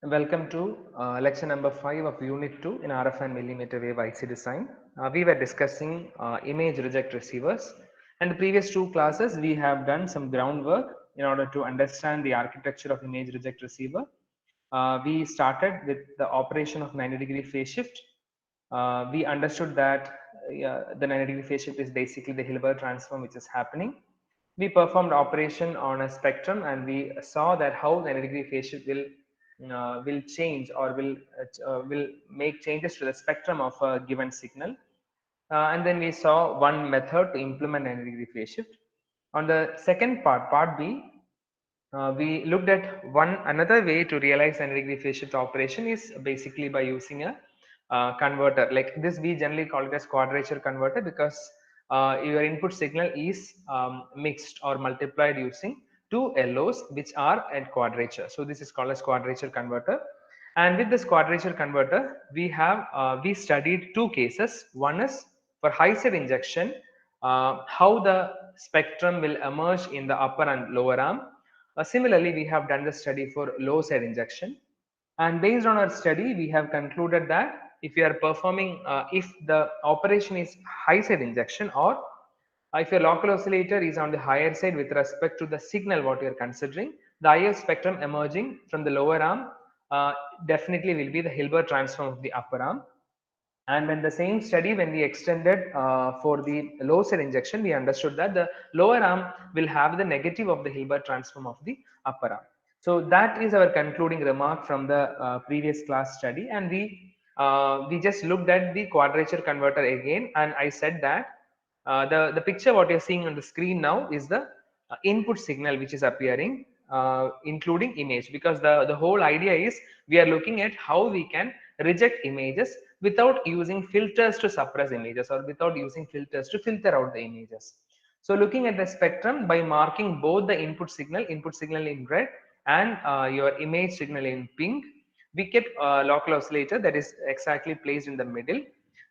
Welcome to lecture number 5 of Unit 2 in RF and millimeter wave IC design. We were discussing image reject receivers, and the previous two classes we have done some groundwork in order to understand the architecture of image reject receiver. We started with the operation of 90-degree phase shift. We understood that the 90-degree phase shift is basically the Hilbert transform which is happening. We performed operation on a spectrum and we saw that how 90-degree phase shift will change or will make changes to the spectrum of a given signal. And then we saw one method to implement 90-degree phase shift. On the second part, part B, we looked at one another way to realize 90-degree phase shift operation is basically by using a converter. Like this, we generally call it as quadrature converter because your input signal is mixed or multiplied using two LOs which are at quadrature. So this is called as quadrature converter. And with this quadrature converter, we studied two cases. One is for high side injection, how the spectrum will emerge in the upper and lower arm. Similarly, we have done the study for low side injection, and based on our study, we have concluded that if you are performing, if the operation is high side injection, or if your local oscillator is on the higher side with respect to the signal what you are considering, the IF spectrum emerging from the lower arm definitely will be the Hilbert transform of the upper arm. And when the same study, when we extended for the low side injection, we understood that the lower arm will have the negative of the Hilbert transform of the upper arm. So that is our concluding remark from the previous class study, and we just looked at the quadrature converter again, and I said that the picture what you're seeing on the screen now is the input signal which is appearing, including image, because the whole idea is we are looking at how we can reject images without using filters to suppress images or without using filters to filter out the images. So looking at the spectrum by marking both the input signal in red and your image signal in pink, we get a local oscillator that is exactly placed in the middle.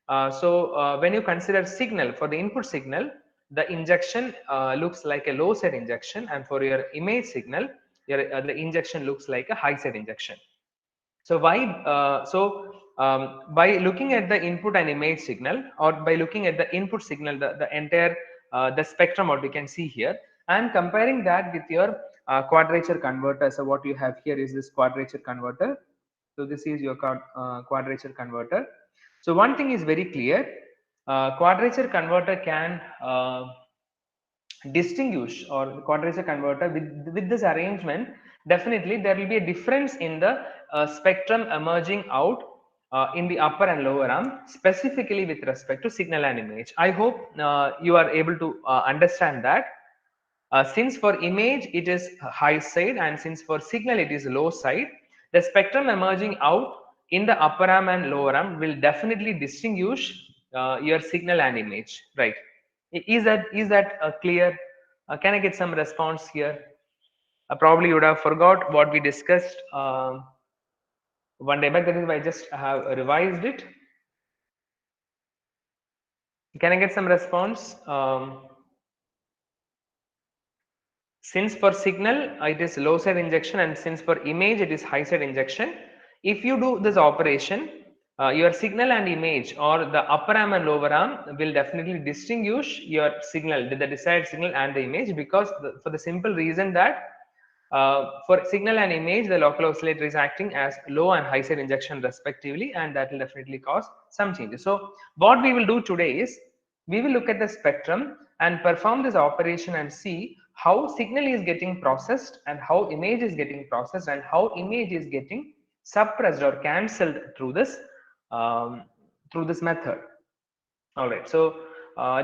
When you consider signal for the input signal, the injection looks like a low side injection, and for your image signal, the injection looks like a high side injection. So by looking at the input and image signal, or by looking at the input signal, the entire the spectrum what we can see here, and comparing that with your quadrature converter. So what you have here is this quadrature converter. So this is your quadrature converter. So one thing is very clear: quadrature converter can distinguish, or the quadrature converter with this arrangement, definitely there will be a difference in the spectrum emerging out in the upper and lower arm, specifically with respect to signal and image. I hope you are able to understand that since for image it is high side and since for signal it is low side, the spectrum emerging out in the upper arm and lower arm will definitely distinguish your signal and image, right? Is that clear? Can I get some response here? Probably you would have forgot what we discussed one day back. That is why I just have revised it. Can I get some response? Since for signal it is low side injection, and since for image it is high side injection, if you do this operation, your signal and image, or the upper arm and lower arm, will definitely distinguish your signal, the desired signal and the image, because for the simple reason that for signal and image the local oscillator is acting as low and high side injection respectively, and that will definitely cause some changes. So what we will do today is we will look at the spectrum and perform this operation and see how signal is getting processed and how image is getting processed and how image is getting suppressed or cancelled um, through this method. All right, so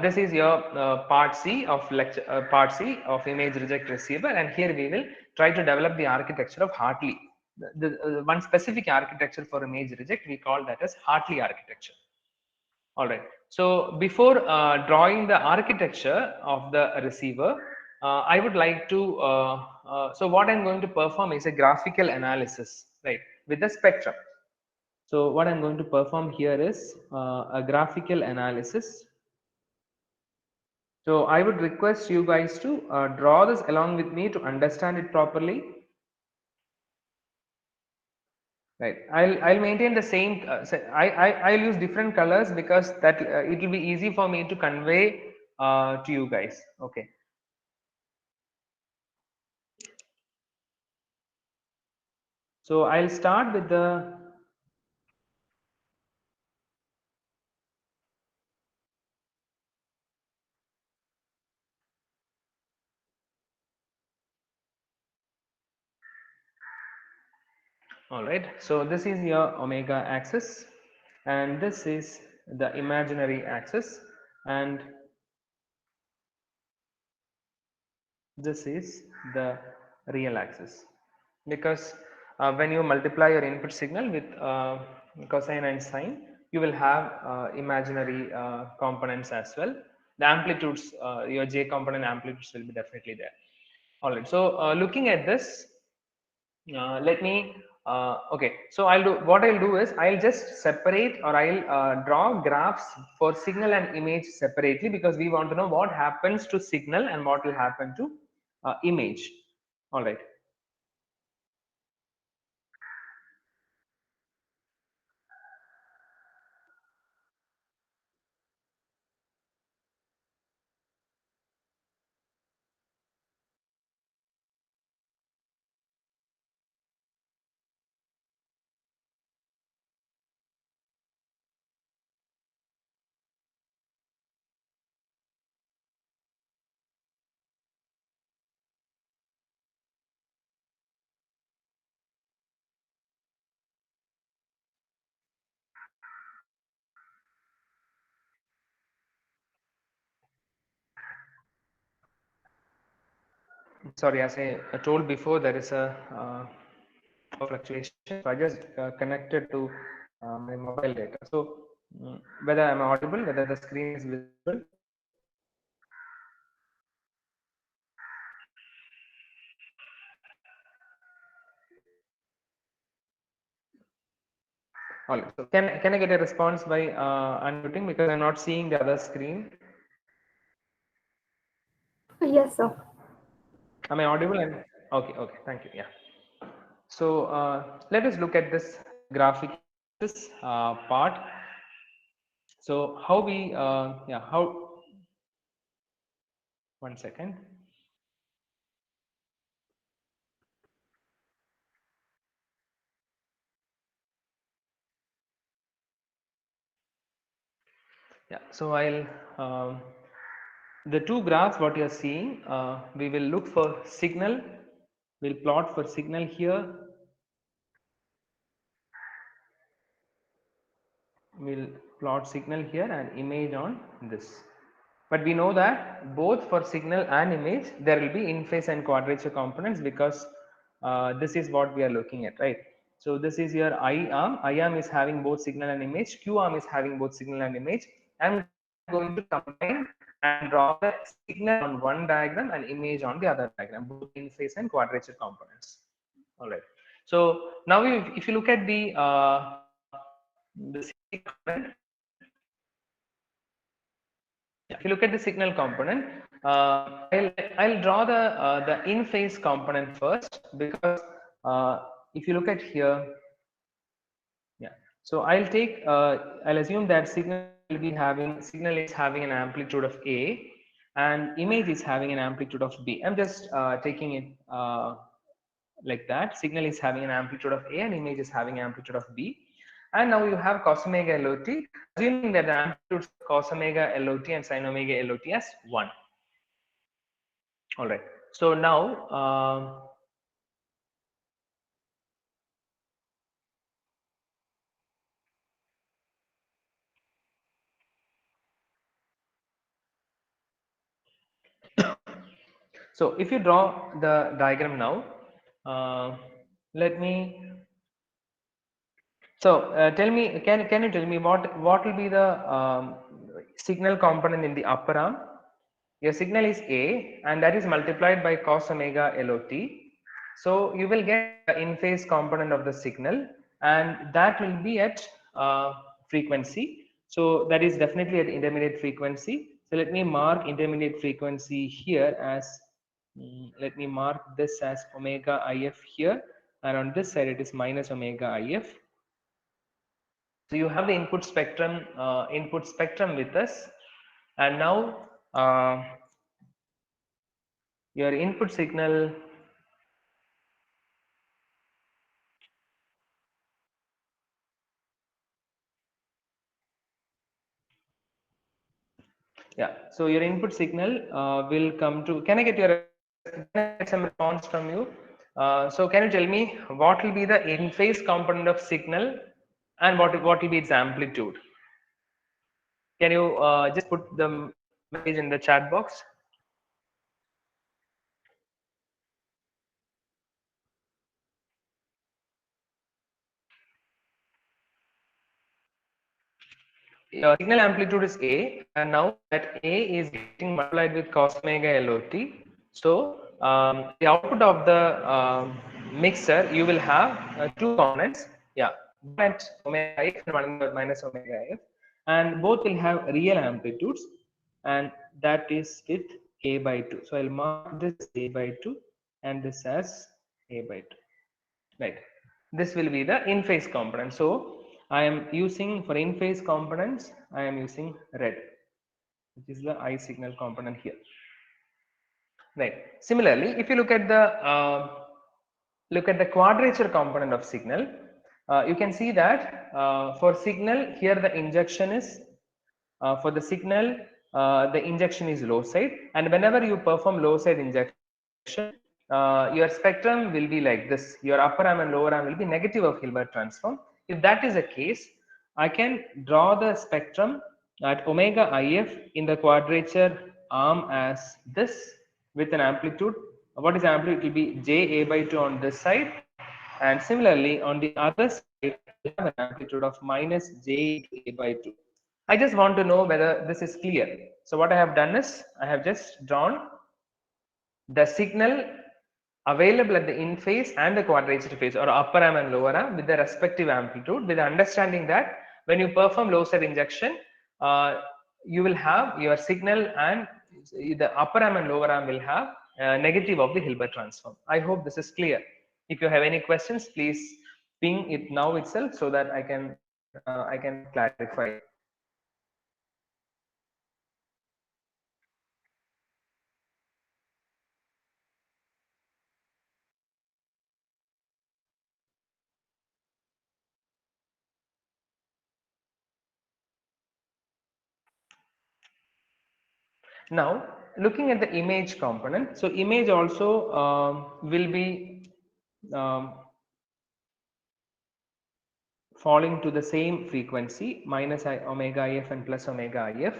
this is your part C of lecture, part C of image reject receiver, and here we will try to develop the architecture of Hartley. One specific architecture for image reject, we call that as Hartley architecture. All right. So before drawing the architecture of the receiver, I would like to. So what I'm going to perform is a graphical analysis, right, with the spectrum. So what I'm going to perform here is a graphical analysis. So I would request you guys to draw this along with me to understand it properly. right. I'll maintain the same. I'll use different colors because that it will be easy for me to convey to you guys. Okay. So I'll start with the all right. So this is your omega axis, and this is the imaginary axis, and this is the real axis. Because when you multiply your input signal with cosine and sine, you will have imaginary components as well. The amplitudes, your j component amplitudes will be definitely there. All right. So looking at this, let me okay, so I'll do what I'll do is I'll just separate, or I'll draw graphs for signal and image separately, because we want to know what happens to signal and what will happen to image. All right. Sorry, as I told before, there is a fluctuation. So I just connected to my mobile data. So whether I'm audible, whether the screen is visible. All right. So can I get a response by unmuting, because I'm not seeing the other screen? Yes, sir. Am I audible? And okay, okay, thank you. Yeah. So let us look at this graphic part. So how we yeah, how, one second. Yeah, so I'll the two graphs what you are seeing, we will look for signal. We'll plot for signal here. We'll plot signal here and image on this. But we know that both for signal and image there will be in phase and quadrature components, because this is what we are looking at, right? So this is your I arm. I arm is having both signal and image. Q arm is having both signal and image. I'm going to combine and draw the signal on one diagram and image on the other diagram, both in phase and quadrature components. All right. So now if you look at the signal component, yeah, if you look at the signal component, I'll draw the in phase component first, because if you look at here, yeah. So I'll assume that signal is having an amplitude of A, and image is having an amplitude of B. I'm just taking it like that. Signal is having an amplitude of A and image is having amplitude of B. And now you have cos omega LOT, assuming that the amplitudes of cos omega LOT and sin omega LOT as 1. All right. So now, so if you draw the diagram now, uh, let me. So tell me, can you tell me what will be the signal component in the upper arm? Your signal is A, and that is multiplied by cos omega LOT. So you will get the in phase component of the signal, and that will be at frequency. So that is definitely at intermediate frequency. So let me mark intermediate frequency here as let me mark this as omega IF here, and on this side it is minus omega if. So you have the input spectrum with us, and now your input signal. Yeah, so your input signal will come to. Can I get some response from you? So can you tell me what will be the in phase component of signal, and what will be its amplitude? Can you just put the message in the chat box? Signal amplitude is A, and now that A is getting multiplied with cos omega LOT. So the output of the mixer, you will have two components. Yeah, one at omega if and one at minus omega if, and both will have real amplitudes, and that is with A by 2. So I'll mark this A by 2 and this as A by 2. Right. This will be the in phase component. So I am using for in phase components, I am using red, which is the I signal component here. Right. Similarly, if you look at the quadrature component of signal, you can see that for signal here the injection is for the signal the injection is low side, and whenever you perform low side injection, your spectrum will be like this. Your upper arm and lower arm will be negative of Hilbert transform. If that is the case, I can draw the spectrum at omega if in the quadrature arm as this, with an amplitude. What is amplitude? It will be j a by 2 on this side, and similarly on the other side we have an amplitude of minus j a by 2. I just want to know whether this is clear. So what I have done is I have just drawn the signal available at the in phase and the quadrature phase, or upper arm and lower arm, with the respective amplitude, with the understanding that when you perform low side injection, you will have your signal, and the upper arm and lower arm will have negative of the Hilbert transform. I hope this is clear. If you have any questions, please ping it now itself so that I can clarify. Now, looking at the image component, so image also will be falling to the same frequency, minus omega if and plus omega if.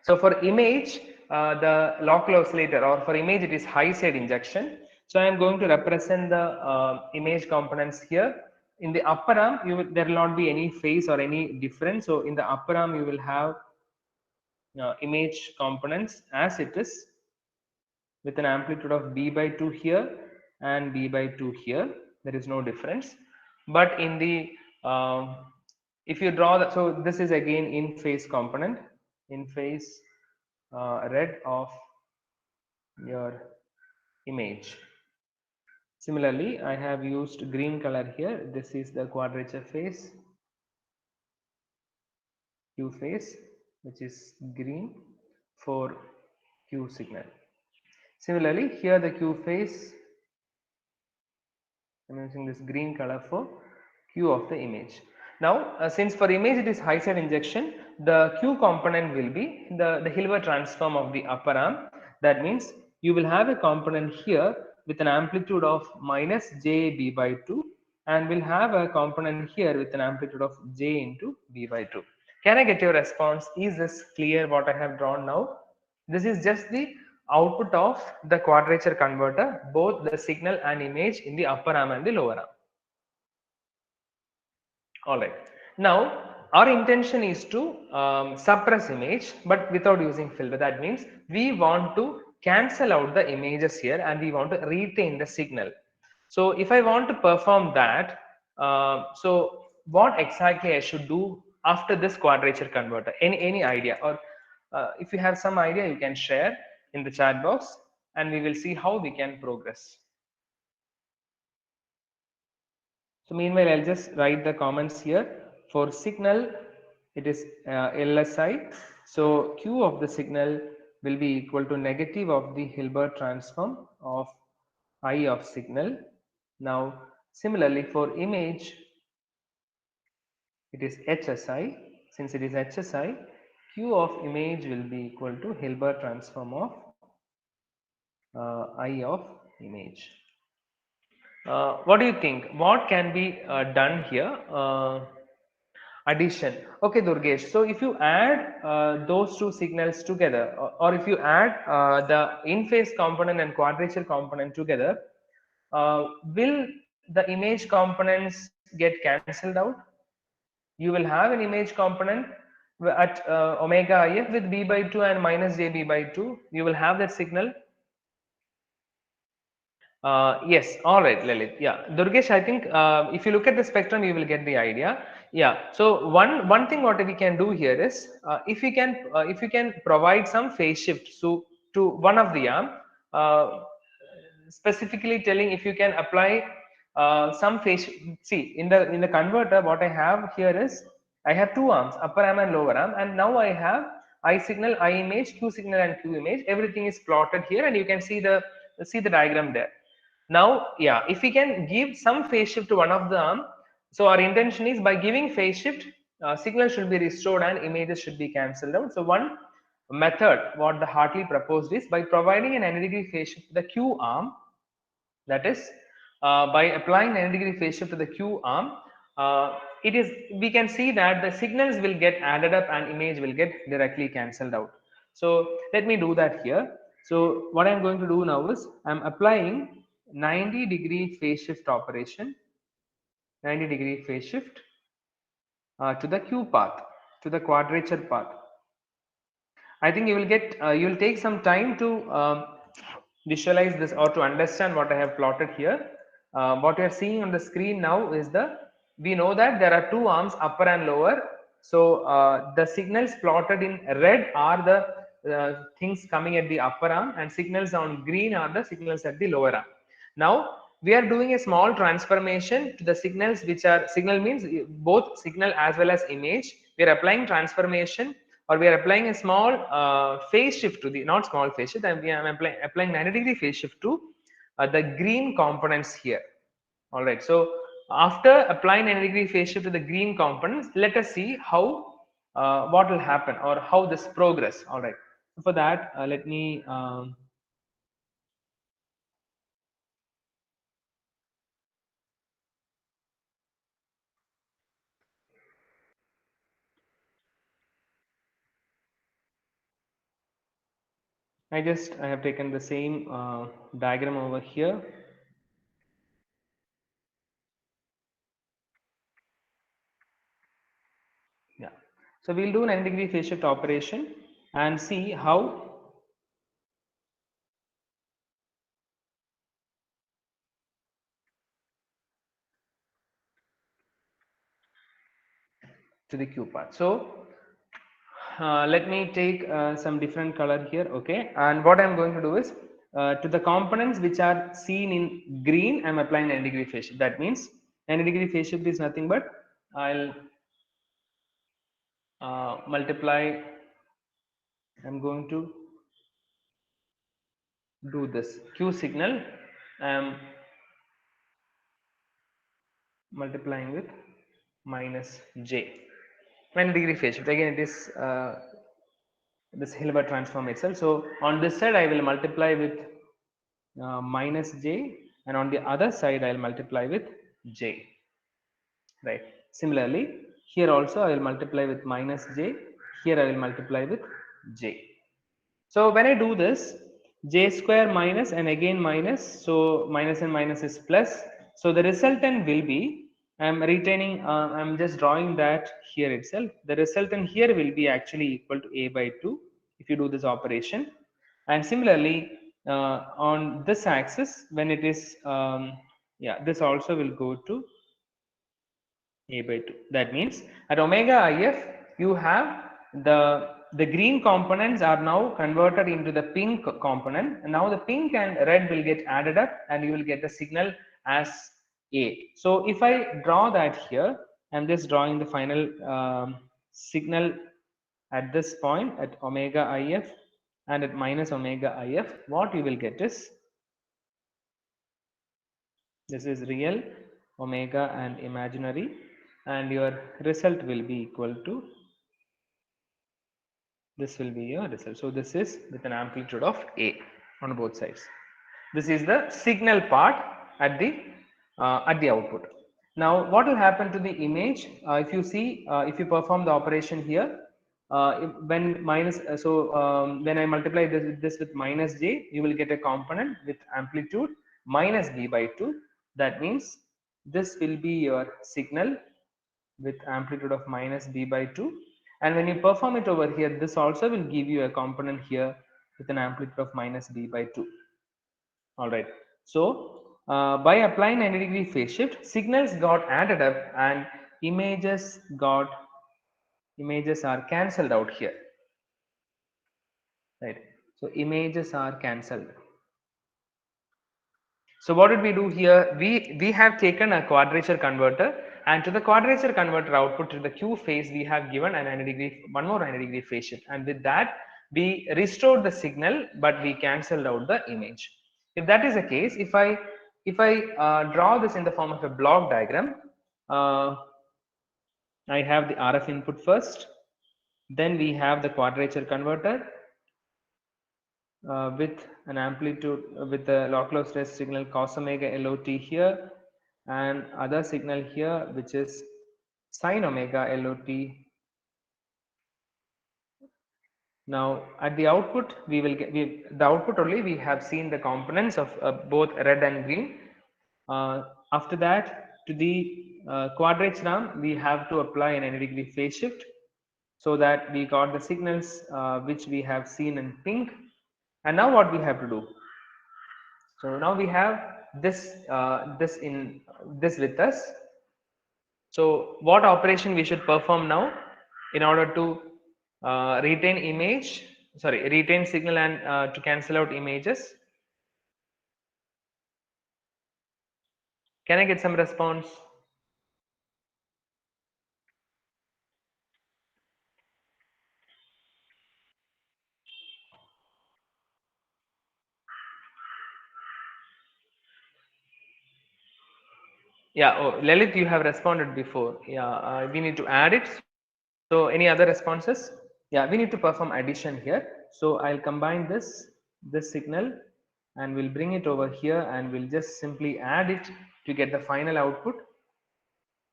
So for image, the local oscillator, or for image it is high side injection. So I am going to represent the image components here. In the upper arm, there will not be any phase or any difference. So in the upper arm, you will have image components as it is, with an amplitude of b by 2 here and b by 2 here. There is no difference. But in the if you draw that, so this is again in phase component, in phase red of your image. Similarly, I have used green color here. This is the quadrature phase, Q phase, which is green for Q signal. Similarly, here the Q phase, I'm using this green color for Q of the image. Now, since for image it is high side injection, the Q component will be the Hilbert transform of the upper arm. That means you will have a component here with an amplitude of minus j b by 2, and will have a component here with an amplitude of j into b by 2. Can I get your response? Is this clear what I have drawn now? This is just the output of the quadrature converter, both the signal and image in the upper arm and the lower arm. All right. Now, our intention is to suppress image, but without using filter. That means we want to cancel out the images here, and we want to retain the signal. So if I want to perform that, so what exactly I should do after this quadrature converter? Any idea? Or if you have some idea, you can share in the chat box, and we will see how we can progress. So meanwhile, I'll just write the comments here. For signal, it is LSI. So Q of the signal will be equal to negative of the Hilbert transform of I of signal. Now, similarly for image, it is HSI. Since it is HSI, Q of image will be equal to Hilbert transform of I of image. What do you think? What can be done here? Addition. Okay, Durgesh. So if you add those two signals together, or if you add the in-phase component and quadrature component together, will the image components get cancelled out? You will have an image component at omega if with b by 2 and minus jb by 2. You will have that signal. Yes, all right, Lalit. Yeah, Durgesh, I think if you look at the spectrum, you will get the idea. Yeah. So one thing what we can do here is if you can provide some phase shift to one of the arm, uh, specifically telling if you can apply some phase. See in the converter, what I have here is I have two arms, upper arm and lower arm, and now I have I signal, I image, Q signal, and Q image. Everything is plotted here, and you can see the diagram there. Now, yeah, if we can give some phase shift to one of the arm, so our intention is by giving phase shift, signal should be restored and images should be cancelled out. So one method what the Hartley proposed is by providing an 90 degree phase shift to the Q arm, that is by applying 90 degree phase shift to the Q arm, it is we can see that the signals will get added up and image will get directly cancelled out. So let me do that here. So what I'm going to do now is I'm applying 90 degree phase shift operation, 90 degree phase shift to the Q path, to the quadrature path. I think you will take some time to visualize this or to understand what I have plotted here. What you are seeing on the screen now is we know that there are two arms, upper and lower. So the signals plotted in red are the things coming at the upper arm, and signals on green are the signals at the lower arm. Now we are doing a small transformation to the signals, which are signal means both signal as well as image. We are applying transformation, or we are applying a small phase shift to the, not small phase shift, and we are applying 90 degree phase shift to the green components here. All right, so after applying 90 degree phase shift to the green components, let us see how what will happen or how this progress. All right, so for that let me I have taken the same diagram over here. Yeah, so we'll do 90 degree phase shift operation and see how to the Q path. So let me take some different color here. Okay, and what I'm going to do is to the components which are seen in green, I'm applying 90 degree phase shift. That means 90 degree phase shift is nothing but I'll multiply. I'm going to do this Q signal. I'm multiplying with minus J. 90 degree phase shift. Again, it is this Hilbert transform itself. So on this side, I will multiply with minus J, and on the other side, I will multiply with J. Right. Similarly, here also I will multiply with minus J. Here I will multiply with J. So when I do this, J square minus and again minus, so minus and minus is plus. So the resultant will be, I'm retaining, I'm just drawing that here itself. The resultant here will be actually equal to A by 2 if you do this operation. And similarly, on this axis, when it is, yeah, this also will go to A by 2. That means at omega if, you have the green components are now converted into the pink component, and now the pink and red will get added up and you will get the signal as A. So if I draw that here, I'm just drawing the final signal at this point at omega if and at minus omega if. What you will get is, this is real omega and imaginary, and your result will be equal to, this will be your result. So this is with an amplitude of A on both sides. This is the signal part at the output. Now what will happen to the image? If you see, if you perform the operation here, when minus, when I multiply this with minus j, you will get a component with amplitude minus b by 2. That means this will be your signal with amplitude of minus b by 2, and when you perform it over here, this also will give you a component here with an amplitude of minus b by 2. All right, so by applying 90-degree phase shift, signals got added up and images are cancelled out here, right? So images are cancelled. So what did we do here? We have taken a quadrature converter, and to the quadrature converter output, to the Q phase, we have given a 90-degree, one more 90-degree phase shift, and with that we restored the signal, but we cancelled out the image. If that is the case, if I draw this in the form of a block diagram, I have the RF input first, then we have the quadrature converter, with an amplitude, with the localized stress signal cos omega LOT here, and other signal here which is sin omega LOT. Now at the output we will get, the output only we have seen the components of both red and green. After that, to the quadrature we have to apply an 90-degree phase shift, so that we got the signals which we have seen in pink. And now what we have to do? So now we have this this with us. So what operation we should perform now in order to retain signal and to cancel out images? Can I get some response? Yeah, oh, Lalit, you have responded before. Yeah, we need to add it. So any other responses? Yeah, we need to perform addition here. So I'll combine this signal and we'll bring it over here, and we'll just simply add it to get the final output.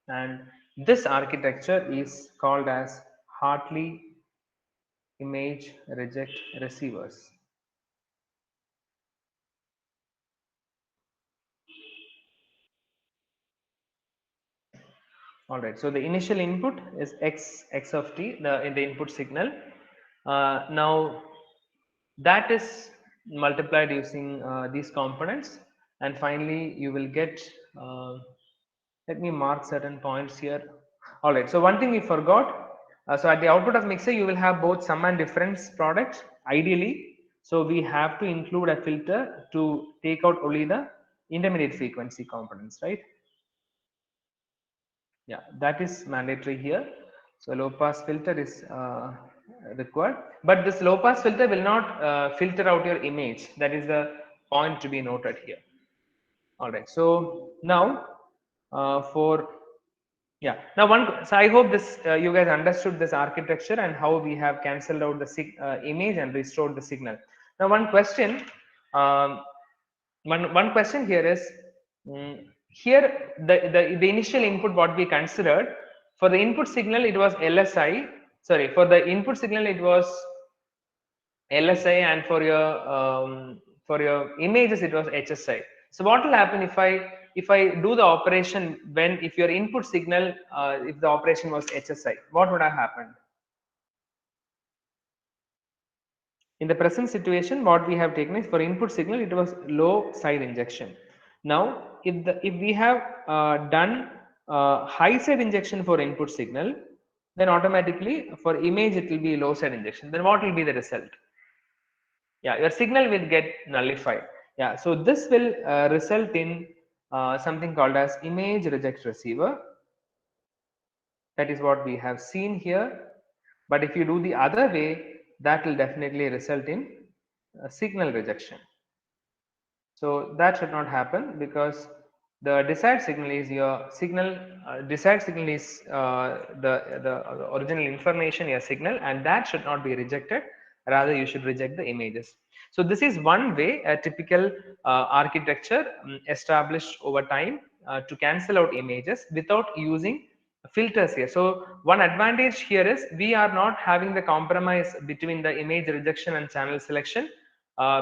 And this architecture is called as Hartley image reject receivers. All right, so the initial input is x of t in the input signal. Now that is multiplied using these components, and finally you will get, let me mark certain points here. All right, so one thing we forgot, so at the output of mixer you will have both sum and difference products ideally, so we have to include a filter to take out only the intermediate frequency components, right? Yeah, that is mandatory here. So low pass filter is required, but this low pass filter will not filter out your image. That is the point to be noted here. All right, so now for, yeah, now so I hope this you guys understood this architecture and how we have cancelled out the image and restored the signal. Now one question, um, one question here is, here the initial input what we considered, for the input signal it was LSI, sorry, for the input signal it was LSI, and for your images it was HSI. So what will happen if I do the operation when, if your input signal, if the operation was HSI, what would have happened? In the present situation, what we have taken is, for input signal it was low side injection. Now if we have done high side injection for input signal, then automatically for image it will be low side injection. Then what will be the result? Yeah, your signal will get nullified. Yeah, so this will result in something called as image reject receiver. That is what we have seen here. But if you do the other way, that will definitely result in signal rejection. So that should not happen, because the desired signal is your signal. Desired signal is the original information, your signal, and that should not be rejected. Rather, you should reject the images. So this is one way, a typical architecture established over time to cancel out images without using filters here. So one advantage here is we are not having the compromise between the image rejection and channel selection,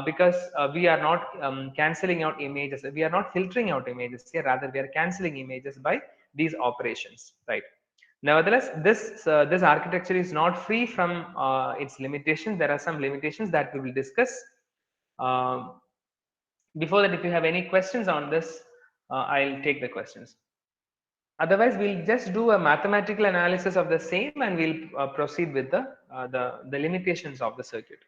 because we are not cancelling out images, we are not filtering out images here, rather we are cancelling images by these operations, right? Nevertheless, this architecture is not free from its limitations. There are some limitations that we will discuss. Before that, if you have any questions on this, I'll take the questions. Otherwise, we'll just do a mathematical analysis of the same, and we'll proceed with the limitations of the circuit.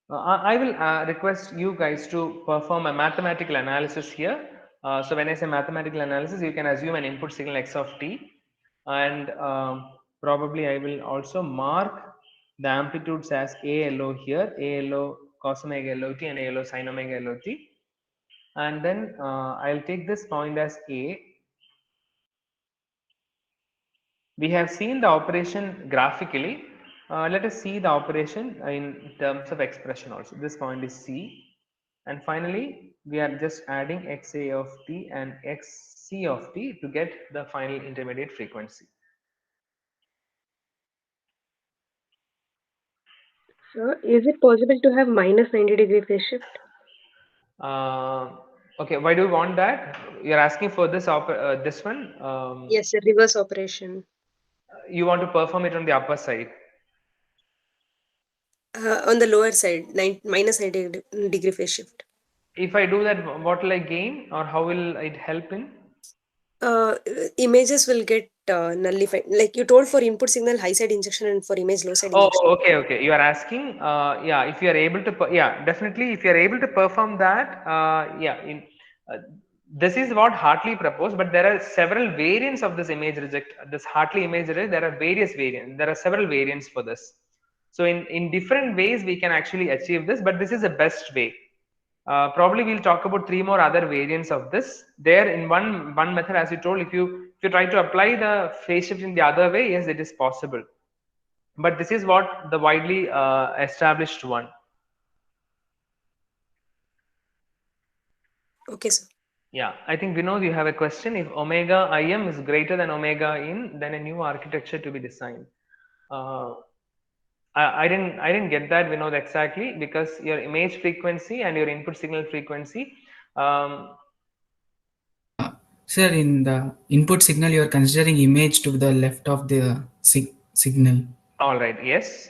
I will request you guys to perform a mathematical analysis here. So when I say mathematical analysis, you can assume an input signal x of t, and probably I will also mark the amplitudes as ALO here, ALO cos omega LOT and ALO sin omega LOT, and then I'll take this point as A. We have seen the operation graphically. Let us see the operation in terms of expression also. This point is C. And finally, we are just adding XA of t and XC of t to get the final intermediate frequency. Sir, is it possible to have minus 90-degree phase shift? Okay, why do you want that? You're asking for this this one? Yes, a reverse operation. You want to perform it on the upper side. On the lower side, minus 90-degree phase shift. If I do that, what will I gain, or how will it help in? Images will get nullified. Like you told, for input signal high side injection and for image low side Oh, injection. okay, okay. You are asking, yeah, if you are able to, yeah, definitely, if you are able to perform that, yeah, uh, this is what Hartley proposed, but there are several variants of this image reject, this Hartley image reject. There are various variants. There are several variants for this. So in different ways, we can actually achieve this, but this is the best way. Probably we'll talk about 3 more other variants of this. There in one method, as you told, if you try to apply the phase shift in the other way, yes, it is possible. But this is what the widely established one. Okay, sir. Yeah, I think Vinod, you have a question. If omega im is greater than omega in, then a new architecture to be designed. I didn't get that, Vinod, exactly, because your image frequency and your input signal frequency. Sir, in the input signal, you are considering image to the left of the signal. All right. Yes.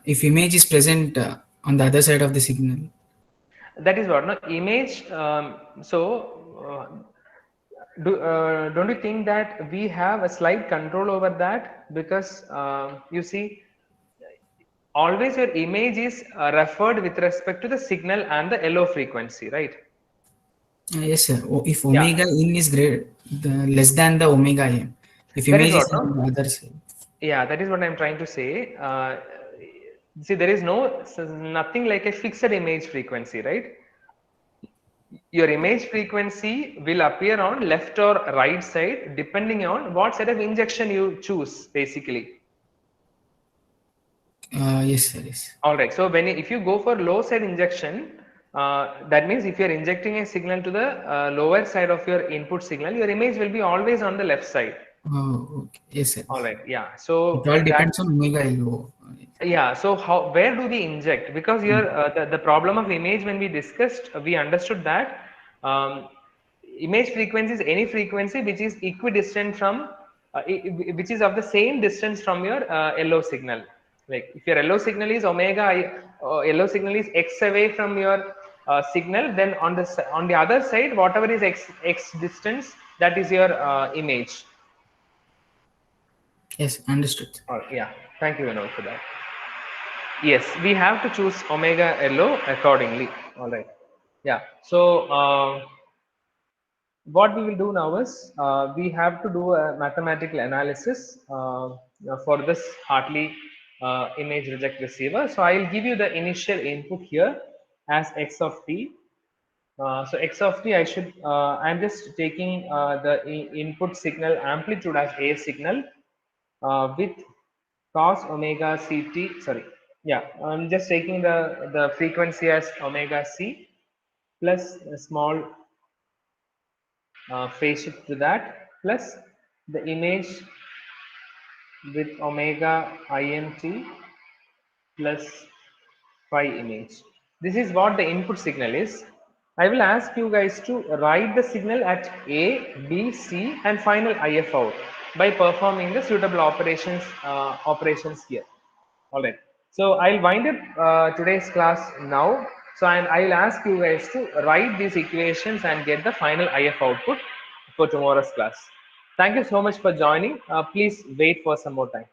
If image is present on the other side of the signal. That is what, no image. Don't you think that we have a slight control over that? Because you see, always your image is referred with respect to the signal and the LO frequency, right? Yes, sir. If omega in is less than the omega m, if image is on the other side. Yeah, that is what I'm trying to say. See, there is nothing like a fixed image frequency, right? Your image frequency will appear on left or right side depending on what side of injection you choose, basically. Yes, sir. Yes. All right. So if you go for low side injection, that means if you are injecting a signal to the lower side of your input signal, your image will be always on the left side. Oh, okay. Yes, sir. All right. Yeah. So it all depends on omega LO. Yeah. So where do we inject? Because here the problem of image, when we discussed, we understood that image frequency is any frequency which is equidistant from, which is of the same distance from your LO signal. Like if your LO signal is omega, LO signal is x away from your signal, then on the other side, whatever is x distance, that is your image. Yes, understood. Yeah. Thank you, Vinod, for that. Yes, we have to choose omega LO accordingly. All right. Yeah. So what we will do now is we have to do a mathematical analysis for this Hartley image reject receiver. So I will give you the initial input here as x of t. So x of t, I'm just taking the input signal amplitude as a signal with cos omega ct. Sorry, yeah, I'm just taking the frequency as omega c plus a small phase shift to that, plus the image with omega int plus phi image. This is what the input signal is. I will ask you guys to write the signal at A, B, C and final IF out by performing the suitable operations here. All right. So I'll wind up today's class now. So I'll ask you guys to write these equations and get the final IF output for tomorrow's class. Thank you so much for joining. Please wait for some more time.